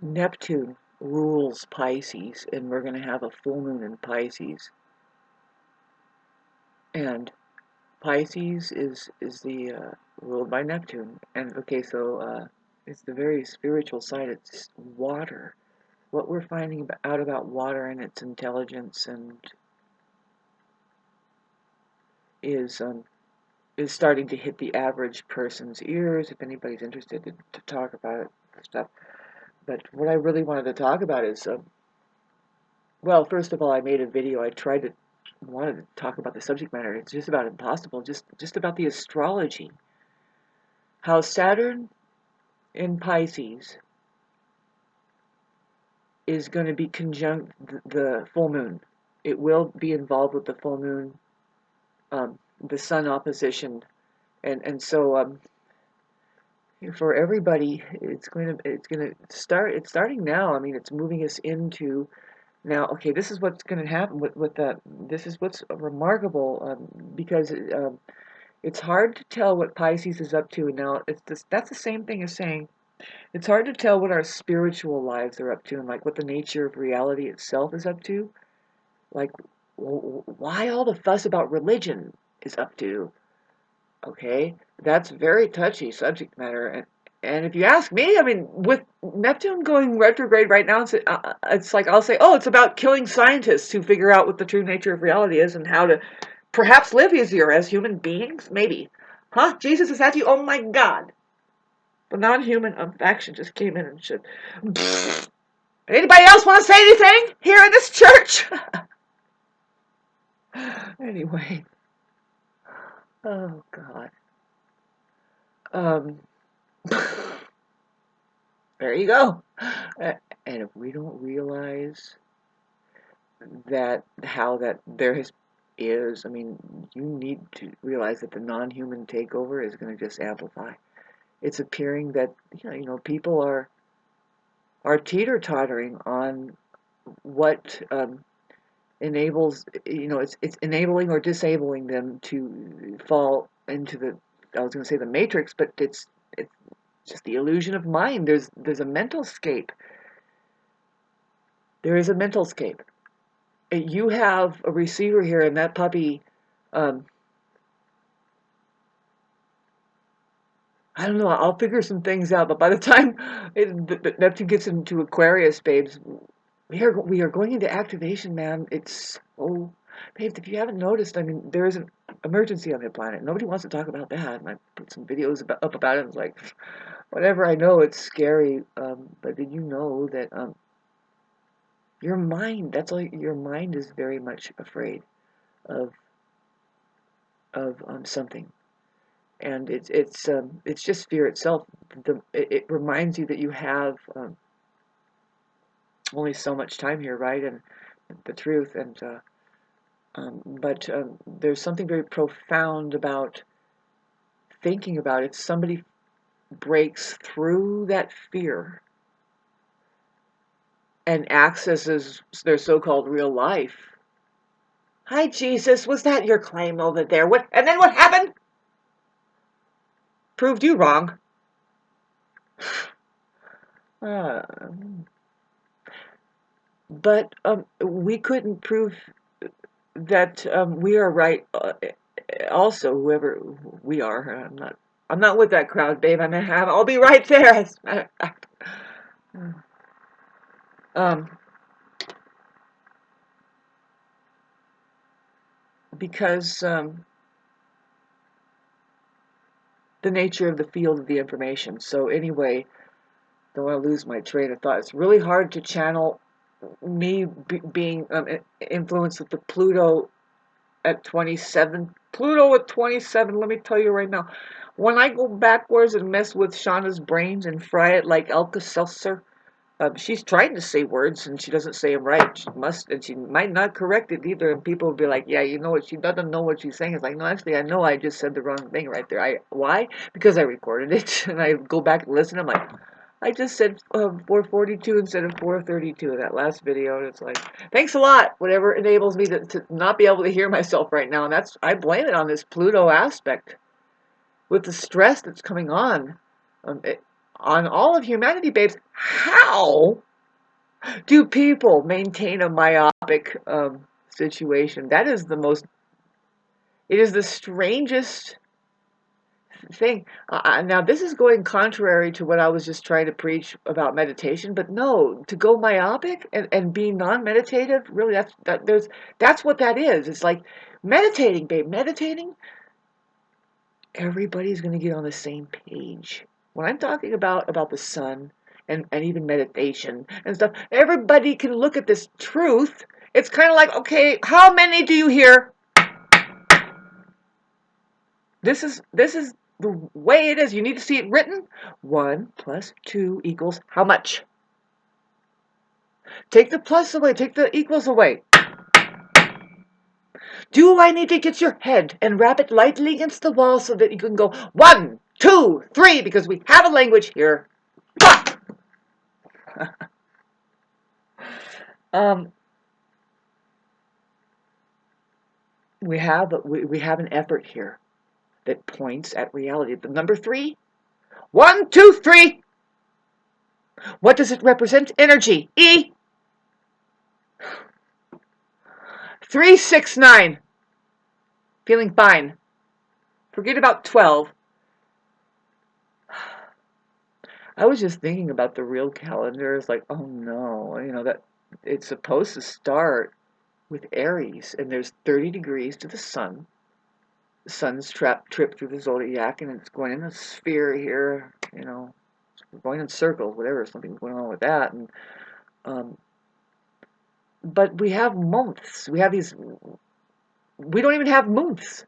Neptune rules Pisces, and we're going to have a full moon in Pisces. And Pisces is the ruled by Neptune. And okay, so it's the very spiritual side. It's water. What we're finding out about water and its intelligence and is starting to hit the average person's ears. If anybody's interested to talk about it, stuff. But what I really wanted to talk about is, well, first of all, I made a video. Wanted to talk about the subject matter. It's just about impossible. Just about the astrology. How Saturn in Pisces is going to be conjunct the full moon. It will be involved with the full moon, the sun opposition, and so for everybody, it's going to start. It's starting now. I mean, it's moving us into now. Okay, this is what's going to happen with that. This is what's remarkable because it's hard to tell what Pisces is up to. And now that's the same thing as saying it's hard to tell what our spiritual lives are up to and like what the nature of reality itself is up to. Like why all the fuss about religion is up to. Okay, that's very touchy subject matter, and if you ask me, I mean, with Neptune going retrograde right now, it's like I'll say, oh, it's about killing scientists who figure out what the true nature of reality is and how to perhaps live easier as human beings, maybe. Huh? Jesus, is that you? Oh my God! The non-human faction just came in and shit. Anybody else want to say anything here in this church? Anyway, oh God. Um. There you go. And if we don't realize that how that there is, I mean, you need to realize that the non-human takeover is going to just amplify. It's appearing that people are teeter-tottering on what enables, it's enabling or disabling them to fall into the, I was going to say the matrix, but it's just the illusion of mind. There's a mental scape. There is a mental scape. You have a receiver here, and that puppy, um, I don't know, I'll figure some things out, but by the time Neptune gets into Aquarius, babes, we are going into activation, man. It's, oh, babes, if you haven't noticed, I mean, there is an emergency on the planet. Nobody wants to talk about that, and I put some videos up about it, and it's like, whatever, I know it's scary, but did you know that, your mind, that's all, your mind is very much afraid of, something. And it's just fear itself. It reminds you that you have only so much time here, right? And the truth, and but there's something very profound about thinking about it. Somebody breaks through that fear and accesses their so-called real life. Hi, Jesus. Was that your claim over there? What? And then what happened? Proved you wrong. Uh, but we couldn't prove that we are right. Also, whoever we are, I'm not with that crowd, babe. I'll be right there. As a matter of fact. Um, because the nature of the field of the information. So anyway, don't want to lose my train of thought. It's really hard to channel me being influenced with the Pluto at 27. Pluto at 27, let me tell you right now. When I go backwards and mess with Shauna's brains and fry it like Alka-Seltzer, she's trying to say words and she doesn't say them right. She must, and she might not correct it either. And people will be like, "Yeah, you know what? She doesn't know what she's saying." It's like, no, actually, I know I just said the wrong thing right there. Why? Because I recorded it and I go back and listen. I'm like, I just said 442 instead of 432 in that last video, and it's like, thanks a lot. Whatever enables me to not be able to hear myself right now, and I blame it on this Pluto aspect with the stress that's coming on. on all of humanity, babes, how do people maintain a myopic situation? That is it is the strangest thing. Now, this is going contrary to what I was just trying to preach about meditation, but no, to go myopic and be non-meditative, really, that's what that is. It's like meditating, babe, meditating. Everybody's going to get on the same page. When I'm talking about the sun and even meditation and stuff, everybody can look at this truth. It's kind of like, okay, how many do you hear? This is the way it is. You need to see it written. 1 plus 2 equals how much? Take the plus away, take the equals away. Do I need to get your head and wrap it lightly against the wall so that you can go 1, 2, 3, because we have a language here. um, we have an effort here that points at reality. The number 3, 1, 2, 3. What does it represent? Energy. E. 3, 6, 9. Feeling fine. Forget about 12. I was just thinking about the real calendar. It's like, oh no, that it's supposed to start with Aries, and there's 30 degrees to the sun. The sun's trip through the zodiac, and it's going in a sphere here, going in circles, whatever, something's going on with that. And but we have months. We don't even have months.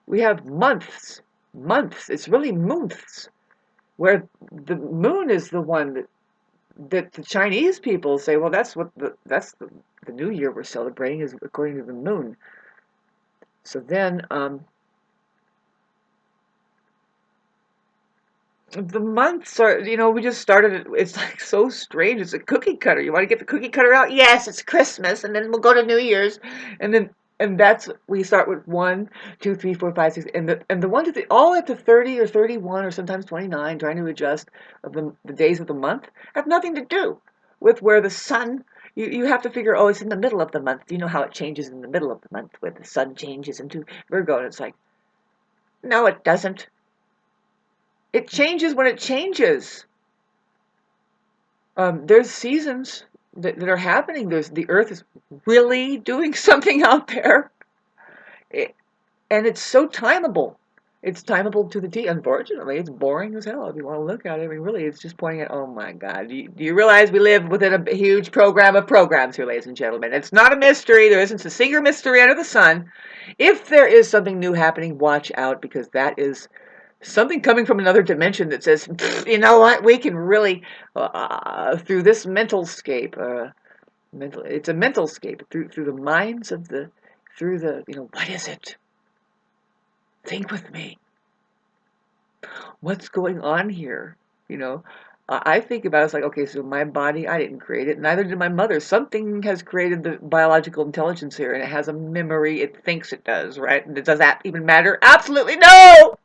We have months. Months. It's really months. Where the moon is the one that the Chinese people say, well, that's the new year we're celebrating is according to the moon. So then the months are, we just started it. It's like so strange. It's a cookie cutter. You want to get the cookie cutter out? Yes, it's Christmas, and then we'll go to New Year's, and that's we start with 1, 2, 3, 4, 5, 6, and the ones all at the 30 or 31 or sometimes 29, trying to adjust of the days of the month have nothing to do with where the sun. You have to figure, oh, it's in the middle of the month. You know how it changes in the middle of the month, where the sun changes into Virgo, and it's like, no, it doesn't. It changes when it changes. There's seasons that are happening. The Earth is really doing something out there, and it's so timeable. It's timeable to the T. Unfortunately, it's boring as hell if you want to look at it. I mean, really, it's just pointing at, oh my God. Do you realize we live within a huge program of programs here, ladies and gentlemen? It's not a mystery. There isn't a single mystery under the sun. If there is something new happening, watch out, because that is something coming from another dimension that says, you know what, we can really, through this mental scape, it's a mental scape, through the minds of what is it? Think with me. What's going on here? I think about it, it's like, okay, so my body, I didn't create it, neither did my mother. Something has created the biological intelligence here, and it has a memory, it thinks it does, right? And does that even matter? Absolutely no!